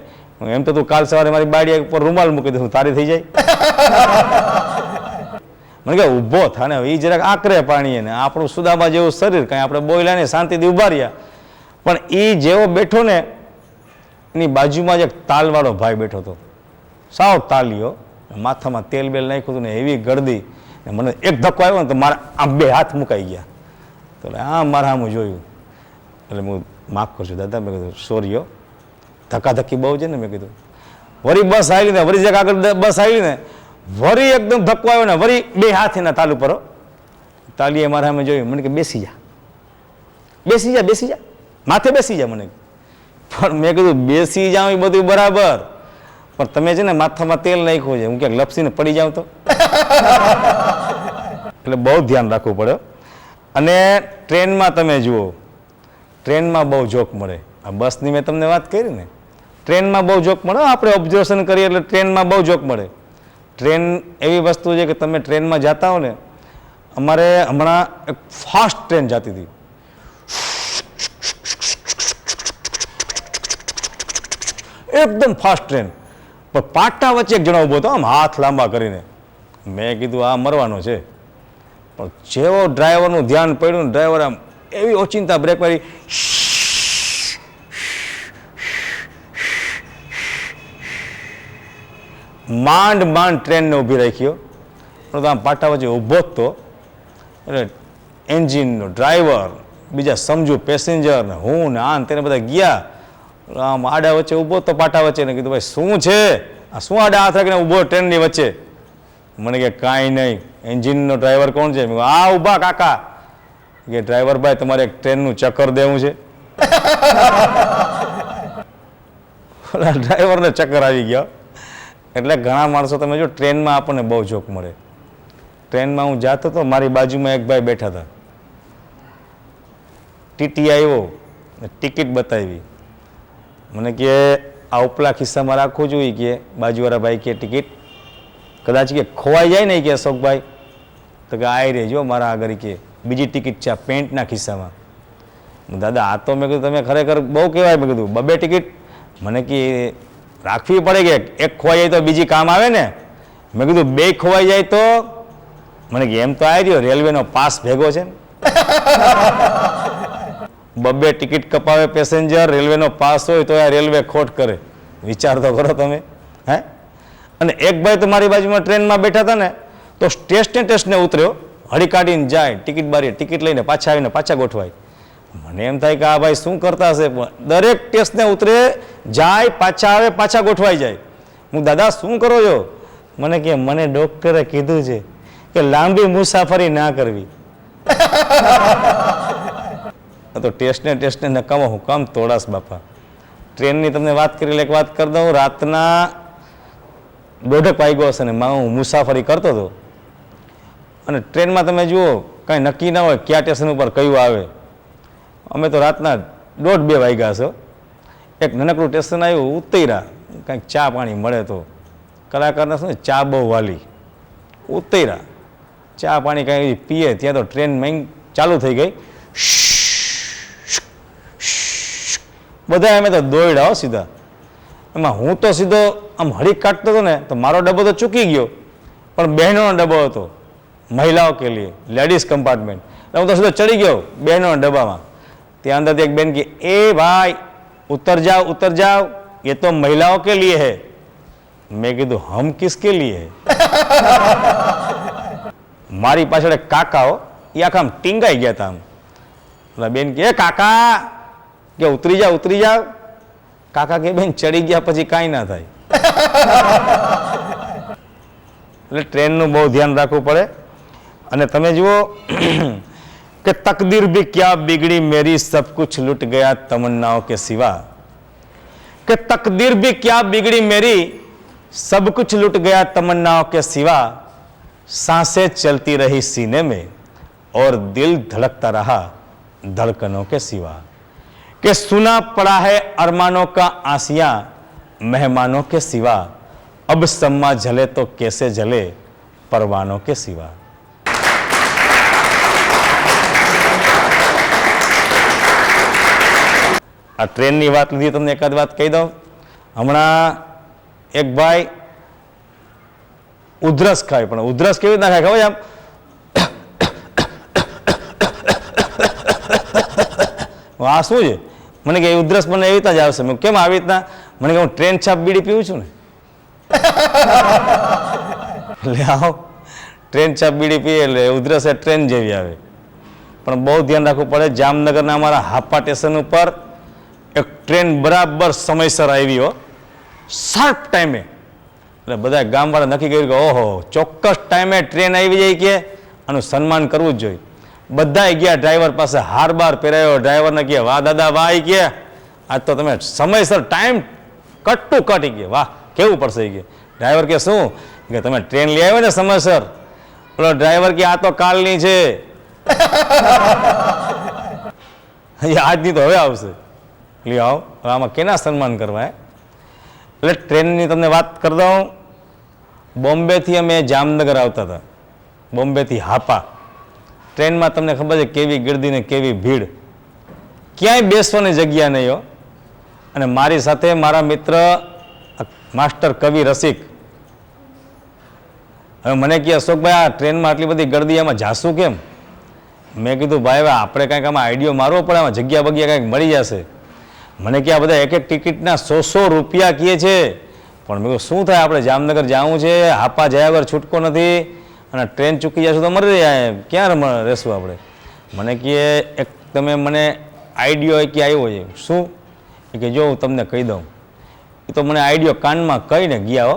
એમ તો તું કાલ સવારે મારી બાડી ઉપર રૂમાલ મૂકી દઉં તારી થઈ જાય. મને કે ઊભો થાને હવે એ જરાક આકરે પાણીએ ને આપણું સુદામા જેવું શરીર કાંઈ આપણે બોયલા ને શાંતિથી ઉભા રહ્યા. પણ એ જેવો બેઠો ને એની બાજુમાં જ એક તાલવાળો ભાઈ બેઠો હતો, સાવ તાલીઓ, માથામાં તેલ બેલ નાખ્યું હતું ને એવી ગળદી. ને મને એક ધક્કો આવ્યો ને તો મારા આમ બે હાથ મુકાઈ ગયા. તો આ મારા આમ જોયું એટલે હું માફ કરશું દાદા. મેં કીધું સોરીઓ, ધક્કાધક્કી બહુ છે ને. મેં કીધું વળી બસ આવી ને વળી જગ્યા આગળ બસ આવી ને વળી એકદમ ધક્કો આવ્યો ને વળી બે હાથ એના તાલુ પર. તાલીએ મારા સામે જોયું. મને કે બેસી જા માથે બેસી જા. મને પણ મેં કીધું બેસી જાઉં એ બધું બરાબર, પણ તમે છે ને માથામાં તેલ નાખ્યું છે, હું ક્યાંક લપસીને પડી જાઉં તો. એટલે બહુ ધ્યાન રાખવું પડે. અને ટ્રેનમાં તમે જુઓ, ટ્રેનમાં બહુ જોક મળે. આ બસની મેં તમને વાત કરી ને, ટ્રેનમાં બહુ જોક મળે. આપણે ઓબ્ઝર્વેશન કરીએ એટલે ટ્રેનમાં બહુ જોક મળે. ટ્રેન એવી વસ્તુ છે કે તમે ટ્રેનમાં જતા હો ને, અમારે હમણાં એક ફાસ્ટ ટ્રેન જતી હતી, એકદમ ફાસ્ટ ટ્રેન, પણ પાટા વચ્ચે એક જણો ઊભો હતો આમ હાથ લાંબા કરીને. મેં કીધું આ મરવાનો છે. પણ જેવો ડ્રાઈવરનું ધ્યાન પડ્યું ને, ડ્રાઈવર આમ એવી ઓચિંતા બ્રેક મારી, માંડ ટ્રેનને ઊભી રાખ્યો. પણ તો આમ પાટા વચ્ચે ઊભો જ તો. એટલે એન્જિનનો ડ્રાઈવર, બીજા સમજુ પેસેન્જર ને હું ને આન તેને બધા ગયા. આમ આડા વચ્ચે ઊભો તો પાટા વચ્ચે. ને કીધું ભાઈ શું છે આ, શું આડા હાથ રાખીને ઊભો ટ્રેનની વચ્ચે? મને કે કાંઈ નહીં. એન્જિનનો ડ્રાઈવર કોણ છે? મેં આ ઊભા કાકા. કે ડ્રાઈવર ભાઈ તમારે એક ટ્રેનનું ચક્કર દેવું છે. ડ્રાઈવરને ચક્કર આવી ગયા. એટલે ઘણા માણસો તમે જો ટ્રેનમાં આપણને બહુ જોક મળે. ટ્રેનમાં હું જાતો હતો, મારી બાજુમાં એક ભાઈ બેઠા હતા. ટીટી આવ્યો, ટિકિટ બતાવી. મને કે આ ઉપલા ખિસ્સામાં રાખવું જોઈએ કે બાજુવાળા ભાઈ કે ટિકિટ કદાચ કે ખોવાઈ જાય ને કે અશોકભાઈ, તો કે આઈ રહેજો મારા આગળ કે બીજી ટિકિટ છે આ પેન્ટના ખિસ્સામાં. દાદા આ તો મેં કીધું તમે ખરેખર બહુ કહેવાય. મેં કીધું બબે ટિકિટ મને કે રાખવી પડે કે એક ખોવાઈ જાય તો બીજી કામ આવે ને. મેં કીધું બે ખોવાઈ જાય તો? મને કે એમ તો આવી રહ્યો રેલવેનો પાસ ભેગો છે ને. બબે ટિકિટ કપાવે પેસેન્જર, રેલવેનો પાસ હોય તો આ રેલવે ખોટ કરે. વિચાર તો કરો તમે. હે અને એક ભાઈ તો મારી બાજુમાં ટ્રેનમાં બેઠા હતા ને, તો સ્ટેશને ઉતર્યો, હળી કાઢીને જાય ટિકિટ બારી, ટિકિટ લઈને પાછા આવીને પાછા ગોઠવાય. મને એમ થાય કે આ ભાઈ શું કરતા હશે, દરેક સ્ટેશને ઉતરે, જાય, પાછા આવે, પાછા ગોઠવાઈ જાય. હું દાદા શું કરો છો? મને કે મને ડૉક્ટરે કીધું છે કે લાંબી મુસાફરી ના કરવી. તો ટેસ્ટને નકામો હું કામ તોડાશ બાપા. ટ્રેનની તમને વાત કરી એક વાત કરી દઉં. રાતના 1:30 વાગ્યો હશે ને હું મુસાફરી કરતો હતો. અને ટ્રેનમાં તમે જુઓ કાંઈ નક્કી ના હોય કયા સ્ટેશન ઉપર કયું આવે. અમે તો રાતના 1:30-2 વાગ્યા હશે. એક નાનકડું સ્ટેશન આવ્યું, ઉતર્યા, કાંઈક ચા પાણી મળે તો. કલાકારને શું ચા બહુ વાલી. ઉતર્યા, ચા પાણી કાંઈ પીએ, ત્યાં તો ટ્રેન ચાલુ થઈ ગઈ. બધા અમે તો દોડ્યા સીધા. એમાં હું તો સીધો આમ હળી કાઢતો હતો ને, તો મારો ડબ્બો તો ચૂકી ગયો, પણ બહેનોનો ડબ્બો હતો, મહિલાઓ કે લીએ, લેડીઝ કમ્પાર્ટમેન્ટ. એટલે હું તો સીધો ચડી ગયો બહેનોના ડબ્બામાં. ત્યાં અંદરથી એક બેન કે એ ભાઈ ઉતર જાઓ, ये तो महिलाओं के लिए है. મેં કીધું હમ કિસકે लिए है? મારી પાછળ એક કાકાઓ એ આખા આમ ટીંગાઈ ગયા હતા. આમ એટલે બેન કે કાકા કે ઉતરી જાઓ. કાકા કે બેન ચડી ગયા પછી કાંઈ ના થાય. એટલે ટ્રેનનું બહુ ધ્યાન રાખવું પડે. અને તમે જુઓ कि तकदीर भी क्या बिगड़ी मेरी सब कुछ लुट गया तमन्नाओं के सिवा. कि तकदीर भी क्या बिगड़ी मेरी सब कुछ लुट गया तमन्नाओं के सिवा. सांसें चलती रही सीने में और दिल धड़कता रहा धड़कनों के सिवा, कि सुना पड़ा है अरमानों का आसिया मेहमानों के सिवा, अब सम्मा जले तो कैसे जले परवानों के सिवा। આ ટ્રેનની વાત લીધી, તમને એકાદ વાત કહી દઉં. હમણાં એક ભાઈ ઉધરસ ખાય, પણ ઉધરસ કેવી રીતના ખાય ખબર? આમ આ શું છે? મને કે ઉધરસ મને એવી રીતના જ આવશે. મેં કેમ આવી રીતના? મને કે હું ટ્રેન છાપ બીડી પીવું છું ને. એટલે આવો ટ્રેન છાપ બીડી પીએ એટલે ઉધરસ એ ટ્રેન જેવી આવે. પણ બહુ ધ્યાન રાખવું પડે. જામનગરના અમારા હાપા સ્ટેશન ઉપર એક ટ્રેન બરાબર સમયસર આવી હો, શાર્પ ટાઈમે. એટલે બધા ગામવાળા નક્કી કર્યું કે ઓહો, ચોક્કસ ટાઈમે ટ્રેન આવી જાય કે આનું સન્માન કરવું જ જોઈએ. બધા ગયા ડ્રાઈવર પાસે, હાર બાર પહેરાયો. ડ્રાઈવરને કહે વાહ દાદા વાહ, કે આજ તો તમે સમયસર ટાઈમ કટ ટુ કટ. કે વાહ, કેવું પડશે કે. ડ્રાઈવર કે શું? કે તમે ટ્રેન લઈ આવ્યો ને સમયસર. પેલો ડ્રાઈવર કે આ તો કાલની છે, આજની તો હવે આવશે. લે આવો, આમાં કેના સન્માન કરવા? એટલે ટ્રેનની તમને વાત કરી દઉં. બોમ્બેથી અમે જામનગર આવતા હતા, બોમ્બેથી હાપા. ટ્રેનમાં તમને ખબર છે કેવી ગીર્દી ને કેવી ભીડ, ક્યાંય બેસવાની જગ્યા નહીં હો. અને મારી સાથે મારા મિત્ર માસ્ટર કવિ રસિક. હવે મને કહે અશોકભાઈ આ ટ્રેનમાં આટલી બધી ગીર્દી, આમાં જાશું કેમ? મેં કીધું ભાઈ હવે આપણે કાંઈક આમાં આઈડિયો મારવો પડે, આમાં જગ્યા બગ્યા કાંઈક મળી જશે. મને કે આ બધા એક એક ટિકિટના 100 રૂપિયા કહે છે. પણ મેં કહ્યું શું થાય, આપણે જામનગર જવું છે, હાપા જયા વગર છૂટકો નથી, અને ટ્રેન ચૂકી જશું તો મરી જાય, ક્યાં રહેશું આપણે? મને કહે એક તમે મને આઈડિયો કે આવ્યો છે. શું? એ કે જો હું તમને કહી દઉં. એ તો મને આઈડિયો કાનમાં કહીને ગયા હો.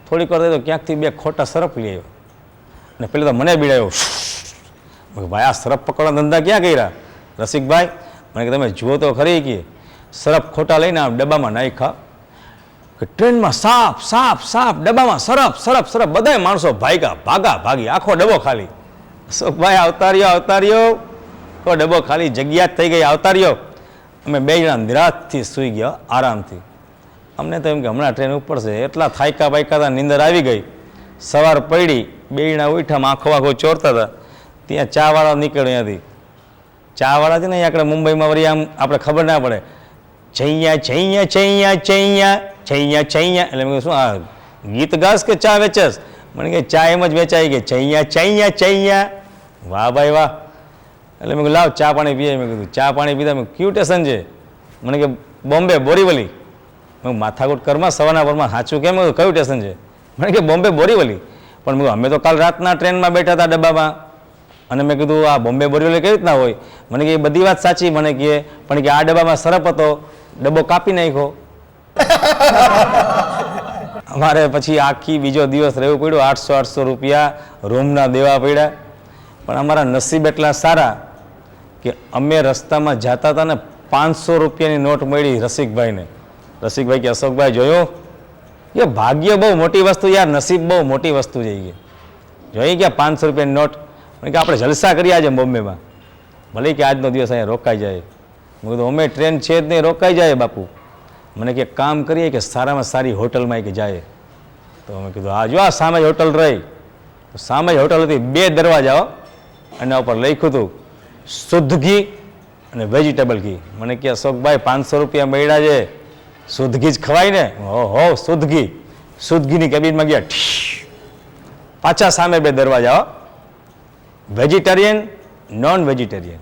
થોડીક વાર તો ક્યાંકથી 2 ખોટા સરફ લઈ આવ્યો, અને પેલો તો મને બીડાયો. ભાઈ આ સરફ પકડવાના ધંધા ક્યાં કર્યા રસિકભાઈ? મને કે તમે જુઓ તો ખરી કે સરફ ખોટા લઈને આમ ડબ્બામાં નાખ્યા, કે ટ્રેનમાં સાફ સાફ સાફ, ડબ્બામાં સરફ સરફ સરફ, બધાય માણસો ભાગી, આખો ડબ્બો ખાલી. અશોકભાઈ આવતા રહ્યો, તો ડબ્બો ખાલી, જગ્યા જ થઈ ગઈ, આવતા રહ્યો. અમે 2 જણા નિરાશથી સૂઈ ગયા આરામથી. અમને તો એમ કે હમણાં ટ્રેન ઉપડશે, એટલા થાયકા બાયકા, નીંદર આવી ગઈ. સવાર પડી, 2 જણા ઉઠામાં આખો ચોરતા હતા. ત્યાં ચાવાળા નીકળ્યો ત્યાંથી. ચાવાળા છે ને આપણે મુંબઈમાં વળી આમ આપણે ખબર ના પડે, ચૈયા ચૈયા ચૈયા ચૈયા ચૈયા ચૈયા. એટલે મેં શું આ ગીત ગાસ કે ચા વેચસ? મને કે ચા એમ જ વેચાઈ ગઈ, ચૈયા ચૈયા ચૈયા. વાહ ભાઈ વાહ. એટલે મેં લાવ ચા પાણી પીએ. મેં કીધું ચા પાણી પીધા. મેં કયું સ્ટેશન છે? મને કે બોમ્બે બોરીવલી. મેં માથાકૂટ કરમાં સવારના પરમાં સાચું કેમ? કયું સ્ટેશન છે? મને કે બોમ્બે બોરીવલી. પણ મેં અમે તો કાલ રાતના ટ્રેનમાં બેઠા હતા ડબ્બામાં, અને મેં કીધું આ બોમ્બે બોરીવલી કેવી રીતના હોય? મને કે બધી વાત સાચી. મને કહે પણ કે આ ડબ્બામાં સરપ હતો, ડબ્બો કાપી નાખ્યો. અમારે પછી આખી બીજો દિવસ રહેવું પડ્યું. 800 રૂપિયા રૂમના દેવા પડ્યા. પણ અમારા નસીબ એટલા સારા કે અમે રસ્તામાં જતા હતા ને 500 રૂપિયાની નોટ મળી રસિકભાઈને. રસિકભાઈ કે અશોકભાઈ જોયું કે ભાગ્ય બહુ મોટી વસ્તુ યાર, નસીબ બહુ મોટી વસ્તુ જઈ જોઈ ગયા 500 રૂપિયાની નોટ. કે આપણે જલસા કરી આજે બોમ્બેમાં, ભલે કે આજનો દિવસ અહીંયા રોકાઈ જાય. મેં કીધું અમે ટ્રેન છે જ નહીં, રોકાઈ જાય બાપુ. મને કે કામ કરીએ કે સારામાં સારી હોટલમાં કે જાય. તો મેં કીધું આ જો આ સામે જ હોટલ રહી. તો સામે જ હોટલ હતી, 2 દરવાજાઓ, એના ઉપર લખ્યું હતું શુદ્ધ ઘી અને વેજીટેબલ ઘી. મને કે અશોકભાઈ 500 રૂપિયા મળ્યા છે, શુદ્ધ ઘી જ ખવાય ને? હો શુદ્ધ ઘી. શુદ્ધ ઘીની કેબિનમાં ગયા, પાછા સામે 2 દરવાજાઓ, વેજીટેરિયન નોન વેજીટેરિયન.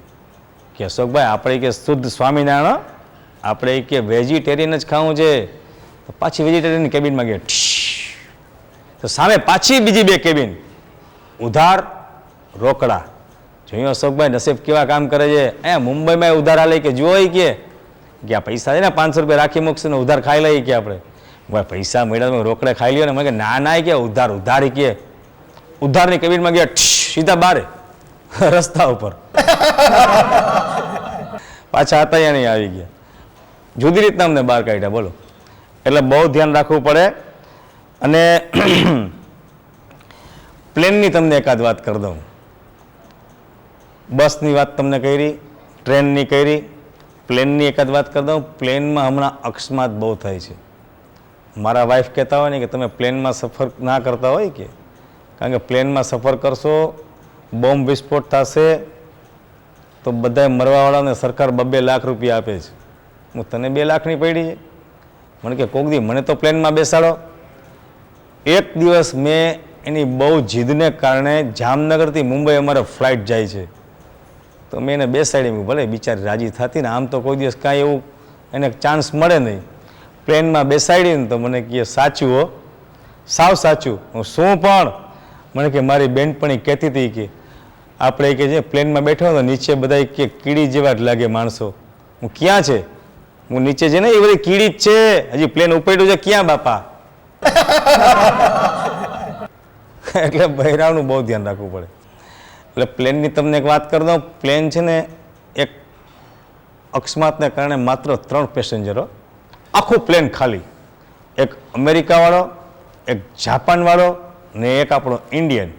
કે અશોકભાઈ આપણે કે શુદ્ધ સ્વામિનારાયણ, આપણે કે વેજીટેરિયન જ ખાવું છે. તો પાછી વેજીટેરિયનની કેબિનમાં ગયા. તો સામે પાછી બીજી 2 કેબિન, ઉધાર રોકડા. જોયું અશોકભાઈ નસીબ કેવા કામ કરે છે. અહીંયા મુંબઈમાં ઉધાર હાલે કે જુઓ કે આ પૈસા છે ને 500 રૂપિયા રાખી મૂકશે ને ઉધાર ખાઈ લઈએ કે આપણે. ભાઈ પૈસા મળ્યા રોકડે ખાઈ લ્યો ને? મને કે ના કે ઉધાર કે ઉધારની કેબિનમાં ગયા, સીધા બારે રસ્તા ઉપર. પાછા હતા અહીંયા નહીં, આવી ગયા. જુદી રીતના અમને બહાર કાઢ્યા. બોલો. એટલે બહુ ધ્યાન રાખવું પડે. અને પ્લેનની તમને એકાદ વાત કરી દઉં. બસની વાત તમને કરી, ટ્રેનની કરી, પ્લેનની એકાદ વાત કરી દઉં. પ્લેનમાં હમણાં અકસ્માત બહુ થાય છે. મારા વાઈફ કહેતા હોય ને કે તમે પ્લેનમાં સફર ના કરતા હોય કે, કારણ કે પ્લેનમાં સફર કરશો, બોમ્બ વિસ્ફોટ થશે તો બધા મરવાવાળાને સરકાર 2-2 લાખ રૂપિયા આપે છે. હું તને 2 લાખની પડી છે? મને કે કોક દી મને તો પ્લેનમાં બેસાડો. એક દિવસ મેં એની બહુ જીદને કારણે જામનગરથી મુંબઈ અમારે ફ્લાઇટ જાય છે, તો મેં એને બેસાડી મૂકી. ભલે બિચારી રાજી થતી ને, આમ તો કોઈ દિવસ કાંઈ એવું એને ચાન્સ મળે નહીં. પ્લેનમાં બેસાડીને તો મને કહે સાચું હો, સાવ સાચું. હું શું પણ? મને કે મારી બેનપણી કહેતી હતી કે આપણે કે જે પ્લેનમાં બેઠો તો નીચે બધા કે કીડી જેવા જ લાગે માણસો. હું ક્યાં છે? હું નીચે છે ને એ બધી કીડી જ છે, હજી પ્લેન ઉપડ્યું છે ક્યાં બાપા? એટલે બહેરાનું બહુ ધ્યાન રાખવું પડે. એટલે પ્લેનની તમને એક વાત કરી દઉં. પ્લેન છે ને એક અકસ્માતને કારણે માત્ર 3 પેસેન્જરો, આખું પ્લેન ખાલી. એક અમેરિકાવાળો, એક જાપાનવાળો ને એક આપણો ઇન્ડિયન.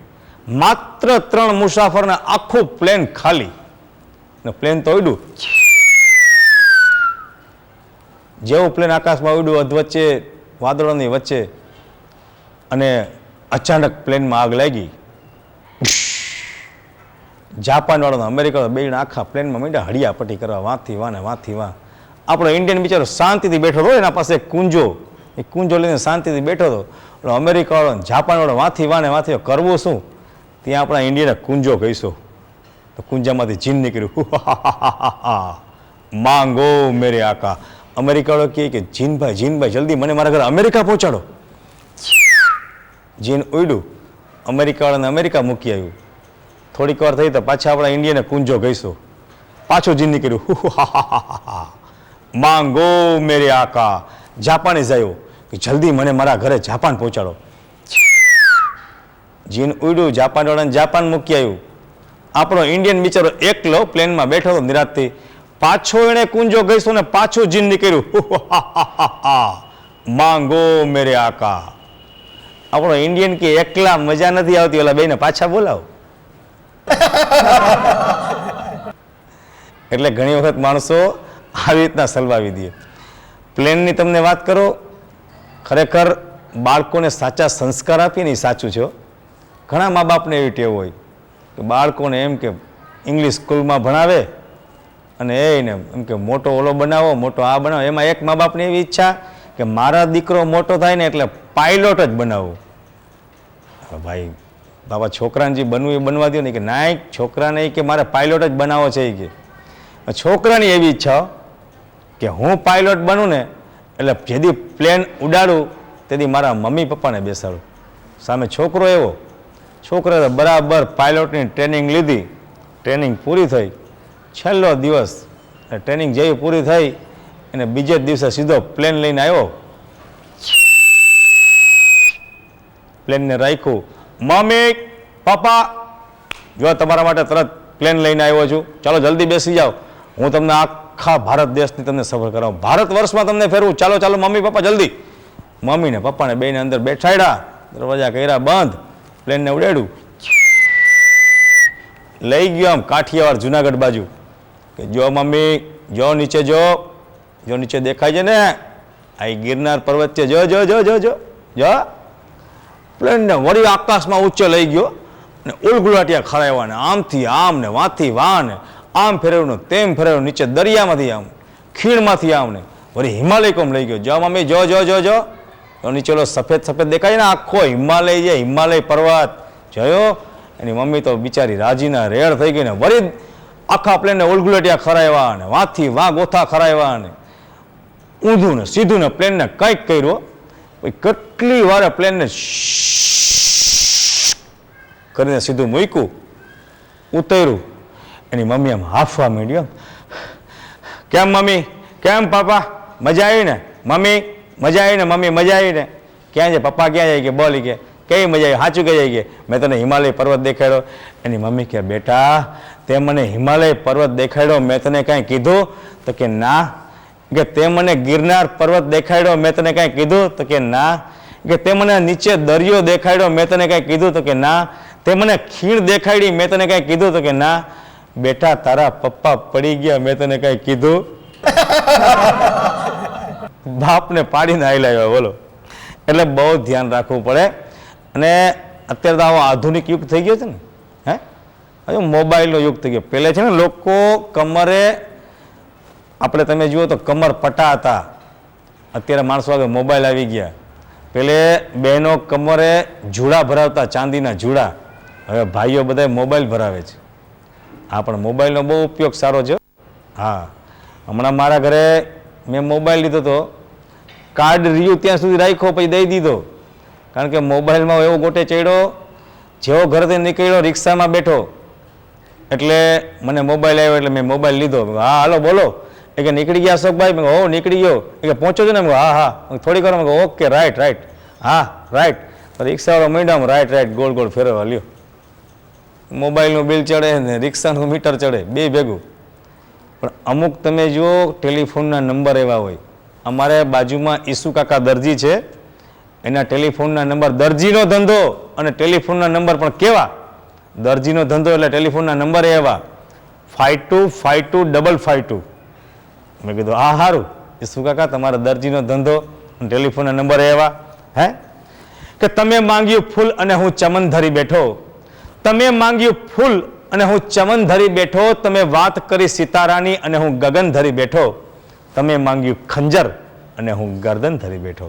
માત્ર 3 મુસાફરને આખું પ્લેન ખાલી. ને પ્લેન તો ઉડ્યું. જેવું પ્લેન આકાશમાં ઉડ્યું અધવચ્ચે વાદળોની વચ્ચે, અને અચાનક પ્લેનમાં આગ લાગી. જાપાનવાળો ને અમેરિકાવાળો બેયને આખા પ્લેનમાં માંડ્યા હળિયાપટ્ટી કરવા, વાંથી વાને વાંથી વાં. આપણો ઇન્ડિયન બિચારો શાંતિથી બેઠો હતો, એના પાસે એક કુંજો, એ કુંજો લઈને શાંતિથી બેઠો હતો. અમેરિકાવાળો જાપાનવાળો વાંથી વાને વાંથી કરવું શું? ત્યાં આપણા ઇન્ડિયને કુંજો કહીશો તો કુંજામાંથી જીન નીકળ્યું. માંગો મેરે આકા. અમેરિકાવાળો કહે કે જીનભાઈ જલ્દી મને મારા ઘરે અમેરિકા પહોંચાડો. જીન ઉડ્યું, અમેરિકાવાળાને અમેરિકા મૂકી આવ્યું. થોડીક વાર થઈ તો પાછા આપણા ઇન્ડિયને કુંજો કહીશો, પાછો જીન નીકળ્યું. માંગો મેરે આકા. જાપાનીઝ આવ્યો કે જલ્દી મને મારા ઘરે જાપાન પહોંચાડો. જીન ઉડ્યું, જાપાનવાળાને જાપાન મૂકી આવ્યું. આપણો ઇન્ડિયન બિચારો એકલો પ્લેનમાં બેઠો હતો નિરાતથી. પાછો એણે કુંજો ગઈશો ને પાછું જીન નીકળ્યું. માંગો મેરે આકા. આપણો ઇન્ડિયન કે એકલા મજા નથી આવતી, ઓલા બેને પાછા બોલાવો. એટલે ઘણી વખત માણસો આવી રીતના સલવાવી દે. પ્લેનની તમને વાત કરો, ખરેખર બાળકોને સાચા સંસ્કાર આપીએ ને એ સાચું છે. ઘણા મા બાપને એવી ટેવ હોય કે બાળકોને એમ કે ઇંગ્લિશ સ્કૂલમાં ભણાવે અને એને એમ કે મોટો ઓલો બનાવો, મોટો આ બનાવો. એમાં એક મા બાપની એવી ઈચ્છા કે મારા દીકરો મોટો થાય ને એટલે પાયલોટ જ બનાવો. ભાઈ બાબા, છોકરાને જે બનવું એ બનવા દો ને. કે ના, છોકરાને કે મારે પાયલોટ જ બનાવો છે. કે છોકરાની એવી ઈચ્છા કે હું પાયલોટ બનું ને એટલે જેથી પ્લેન ઉડાડું તેથી મારા મમ્મી પપ્પાને બેસાડું. સામે છોકરો એવો, છોકરાએ બરાબર પાયલોટની ટ્રેનિંગ લીધી, ટ્રેનિંગ પૂરી થઈ, છેલ્લો દિવસ ટ્રેનિંગ જેવી પૂરી થઈ અને બીજે જ દિવસે સીધો પ્લેન લઈને આવ્યો. પ્લેનને રાખ્યું. મમ્મી પપ્પા, જો તમારા માટે તરત પ્લેન લઈને આવ્યો છું, ચાલો જલ્દી બેસી જાઓ, હું તમને આખા ભારત દેશની તમને સફર કરાવું, ભારત વર્ષમાં તમને ફેરવું, ચાલો ચાલો મમ્મી પપ્પા જલ્દી. મમ્મીને પપ્પાને બેને અંદર બેઠાડ્યા, દરવાજા કર્યા બંધ, પ્લેનને ઉડાડ્યું. લઈ ગયો આમ કાઠિયાવાડ જુનાગઢ બાજુ કે જો મમ્મી, જો નીચે, જો નીચે દેખાય છે ને આ ગિરનાર પર્વત છે, જો જો જો જો જો જો. પ્લેનને વળી આકાશમાં ઊંચે લઈ ગયો ને ઉલગુલાટિયા ખરાવ્યા ને આમથી આમ ને વાંથી વાં ને આમ ફેરવ્યું ને તેમ ફેરવ્યું, નીચે દરિયામાંથી આમ ખીણમાંથી આમ ને વળી હિમાલય કોમ લઈ ગયો. જો મમ્મી, જો જો જો જો નીચે ઓલો સફેદ સફેદ દેખાય ને આખો હિમાલય છે, હિમાલય પર્વત જોયો. એની મમ્મી તો બિચારી રાજીના રેડ થઈ ગઈ ને વળી આખા પ્લેનને ઉલગુલાટિયા ખરાવ્યા ને વાંથી વાં ગોથા ખરાવ્યા ને ઊંધું ને સીધું ને પ્લેનને કંઈક કર્યો. કેટલી વાર પ્લેનને કરીને સીધું મૂક્યું, ઉતર્યું. એની મમ્મી આમ હાફવા માંડ્યો. કેમ મમ્મી, કેમ પપ્પા, મજા આવી ને મમ્મી, મજા આવી ને મમ્મી, મજા આવી ને. ક્યાં છે પપ્પા, ક્યાં જાય કે બોલી કે કેવી મજા આવી, સાચું કહી જાય કે મેં તને હિમાલય પર્વત દેખાડ્યો. એની મમ્મી કે બેટા તે મને હિમાલય પર્વત દેખાડ્યો, મેં તને કાંઈ કીધું? તો કે ના. કે તે મને ગિરનાર પર્વત દેખાડ્યો, મેં તને કાંઈ કીધું? તો કે ના. કે તે મને નીચે દરિયો દેખાડ્યો, મેં તને કાંઈ કીધું? તો કે ના. તે મને ખીણ દેખાડી, મેં તને કાંઈ કીધું? તો કે ના. બેટા તારા પપ્પા પડી ગયા, મેં તને કઈ કીધું? બાપને પાડીને આઈ લાવ્યા, બોલો. એટલે બહુ ધ્યાન રાખવું પડે. અને અત્યારે તો આવો આધુનિક યુગ થઈ ગયો છે ને, હે, મોબાઈલનો યુગ થઈ ગયો. પહેલે છે ને લોકો કમરે, આપણે તમે જુઓ તો કમર પટા હતા, અત્યારે માણસો આગળ મોબાઈલ આવી ગયા. પેલે બહેનો કમરે જુડા ભરાવતા, ચાંદીના જુડા, હવે ભાઈઓ બધા મોબાઈલ ભરાવે છે. હા, પણ મોબાઈલનો બહુ ઉપયોગ સારો છે. હા, હમણાં મારા ઘરે મેં મોબાઈલ લીધો હતો, કાર્ડ રહ્યું ત્યાં સુધી રાખ્યો, પછી દઈ દીધો. કારણ કે મોબાઈલમાં એવો ગોટે ચડ્યો, જેવો ઘરેથી નીકળ્યો રિક્ષામાં બેઠો એટલે મને મોબાઈલ આવ્યો, એટલે મેં મોબાઈલ લીધો. હા હાલો બોલો. એ કે નીકળી ગયા અશોકભાઈ? મેં હો નીકળી ગયો. એ કે પહોંચો છો ને? હા હા. થોડીક વાર મેં ઓકે રાઈટ રાઈટ, હા રાઈટ. રિક્ષાવાળો મીડિયામાં રાઈટ રાઈટ ગોળ ગોળ ફેરવા લ્યો. મોબાઈલનું બિલ ચડે ને રિક્ષાનું મીટર ચડે, બે ભેગું. પણ અમુક તમે જુઓ ટેલિફોનના નંબર એવા હોય. અમારે બાજુમાં ઈસુ કાકા દરજી છે, એના ટેલિફોનના નંબર, દરજીનો ધંધો અને ટેલિફોનના નંબર પણ કેવા! દરજીનો ધંધો એટલે ટેલિફોનના નંબર એવા 52525552. મેં કીધું આ સારું, ઈસુ કાકા તમારા દરજીનો ધંધો અને ટેલિફોનના નંબર એવા, હે કે તમે માંગ્યું ફૂલ અને હું ચમન ધરી બેઠો, તમે માંગ્યું ફૂલ અને હું ચમન ધરી બેઠો, તમે વાત કરી સિતારાની અને હું ગગન ધરી બેઠો, તમે માંગ્યું ખંજર અને હું ગરદન ધરી બેઠો.